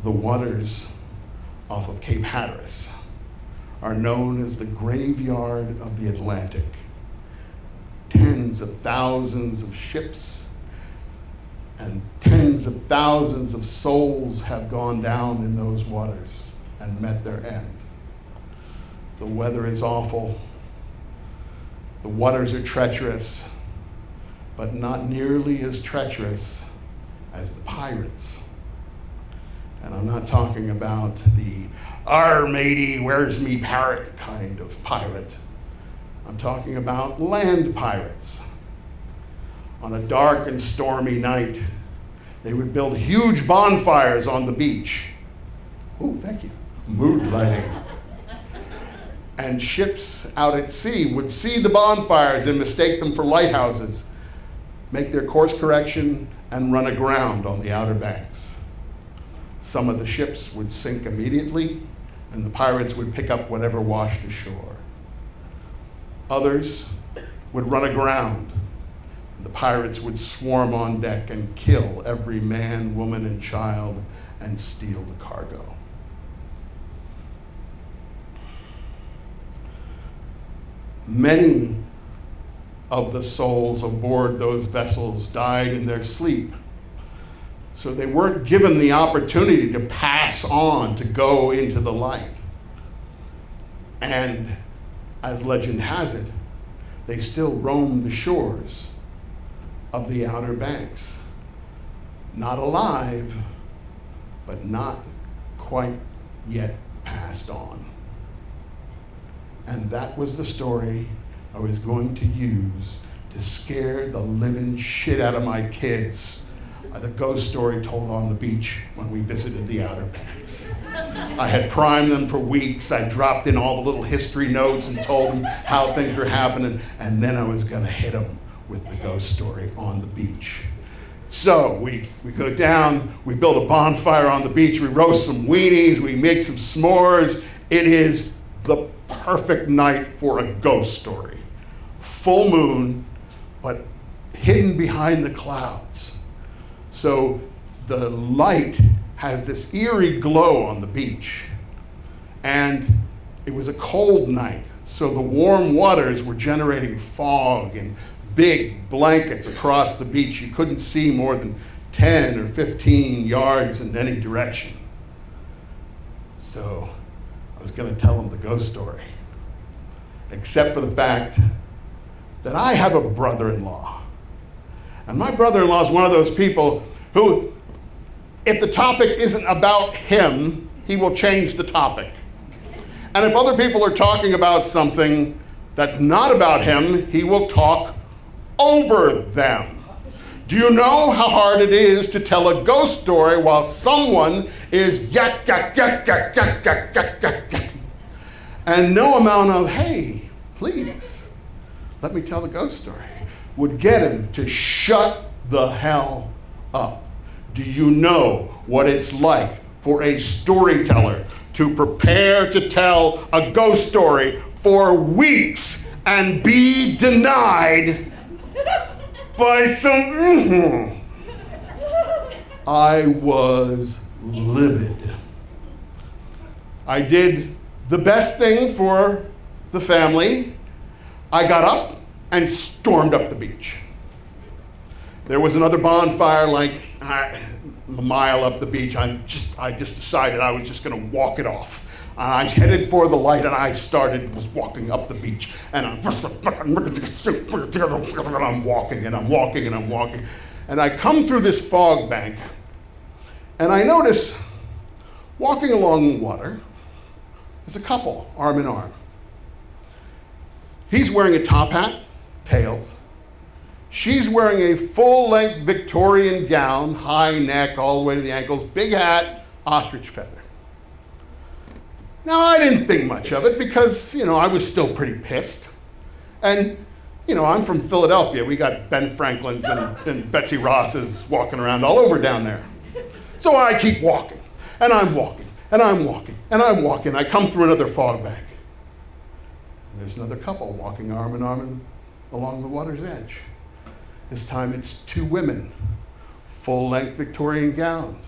The waters off of Cape Hatteras are known as the graveyard of the Atlantic. Tens of thousands of ships and tens of thousands of souls have gone down in those waters and met their end. The weather is awful. The waters are treacherous, but not nearly as treacherous as the pirates. And I'm not talking about the "Arr, matey, where's me parrot" kind of pirate. I'm talking about land pirates. On a dark and stormy night, they would build huge bonfires on the beach. Oh, thank you. Mood lighting. And ships out at sea would see the bonfires and mistake them for lighthouses, make their course correction, and run aground on the Outer Banks. Some of the ships would sink immediately, and the pirates would pick up whatever washed ashore. Others would run aground, and the pirates would swarm on deck and kill every man, woman, and child and steal the cargo. Many of the souls aboard those vessels died in their sleep, so they weren't given the opportunity to pass on, to go into the light. And as legend has it, they still roam the shores of the Outer Banks, not alive, but not quite yet passed on. And that was the story I was going to use to scare the living shit out of my kids. The ghost story told on the beach when we visited the Outer Banks. I had primed them for weeks. I dropped in all the little history notes and told them how things were happening, and then I was gonna hit them with the ghost story on the beach. So we go down, we build a bonfire on the beach, we roast some weenies, we make some s'mores. It is the perfect night for a ghost story. Full moon, but hidden behind the clouds. So the light has this eerie glow on the beach. And it was a cold night, so the warm waters were generating fog and big blankets across the beach. You couldn't see more than 10 or 15 yards in any direction. So I was going to tell them the ghost story, except for the fact that I have a brother-in-law. And my brother-in-law is one of those people who, if the topic isn't about him, he will change the topic. And if other people are talking about something that's not about him, he will talk over them. Do you know how hard it is to tell a ghost story while someone is yak, yak, yak, yak, yak, yak, yak, yak, yak, and no amount of, "Hey, please, let me tell the ghost story," would get him to shut the hell up. Do you know what it's like for a storyteller to prepare to tell a ghost story for weeks and be denied by some I was livid. I did the best thing for the family. I got up and stormed up the beach. There was another bonfire like a mile up the beach. I just decided I was just going to walk it off. I headed for the light and I was walking up the beach. And I'm walking and I'm walking and I'm walking. And I come through this fog bank and I notice walking along the water, there's a couple arm in arm. He's wearing a top hat, tails. She's wearing a full-length Victorian gown, high neck all the way to the ankles, big hat, ostrich feather. Now, I didn't think much of it because, I was still pretty pissed. And, I'm from Philadelphia. We got Ben Franklin's and Betsy Ross's walking around all over down there. So I keep walking, and I'm walking, and I'm walking, and I'm walking. I come through another fog bank. And there's another couple walking arm in arm along the water's edge. This time it's two women, full-length Victorian gowns,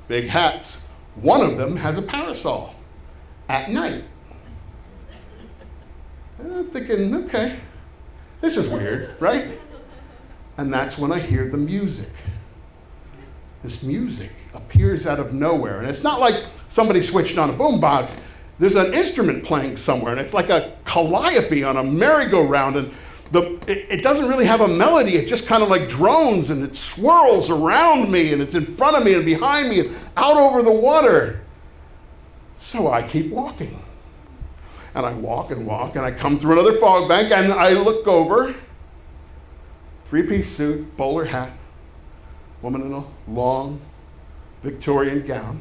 big hats, One of them has a parasol at night. And I'm thinking, okay, this is weird, right? And that's when I hear the music. This music appears out of nowhere. And it's not like somebody switched on a boombox. There's an instrument playing somewhere, and it's like a calliope on a merry-go-round, and it doesn't really have a melody. It just kind of like drones, and it swirls around me, and it's in front of me and behind me and out over the water. So I keep walking. And I walk, and I come through another fog bank, and I look over, three-piece suit, bowler hat, woman in a long Victorian gown.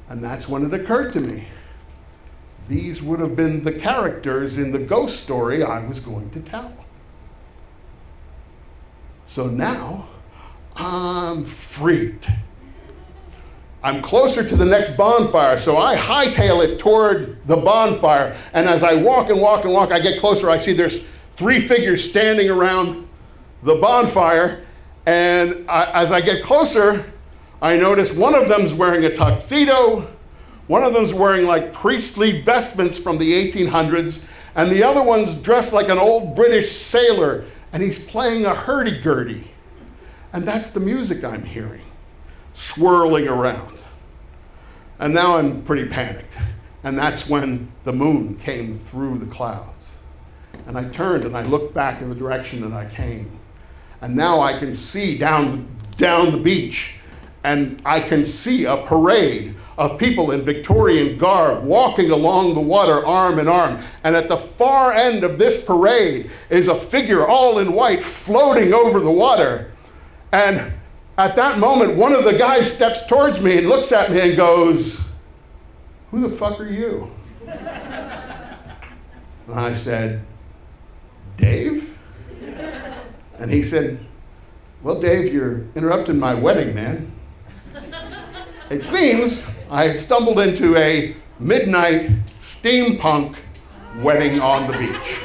And that's when it occurred to me. These would have been the characters in the ghost story I was going to tell. So now, I'm freaked. I'm closer to the next bonfire, so I hightail it toward the bonfire. And as I walk, I get closer. I see there's 3 figures standing around the bonfire. And as I get closer, I notice one of them's wearing a tuxedo, one of them's wearing like priestly vestments from the 1800s, and the other one's dressed like an old British sailor, and he's playing a hurdy-gurdy. And that's the music I'm hearing, swirling around. And now I'm pretty panicked. And that's when the moon came through the clouds. And I turned and I looked back in the direction that I came. And now I can see down the beach, and I can see a parade of people in Victorian garb walking along the water arm in arm. And at the far end of this parade is a figure all in white floating over the water. And at that moment, one of the guys steps towards me and looks at me and goes, "Who the fuck are you?" And I said, "Dave?" And he said, "Well, Dave, you're interrupting my wedding, man." It seems I had stumbled into a midnight steampunk wedding on the beach.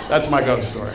That's my ghost story.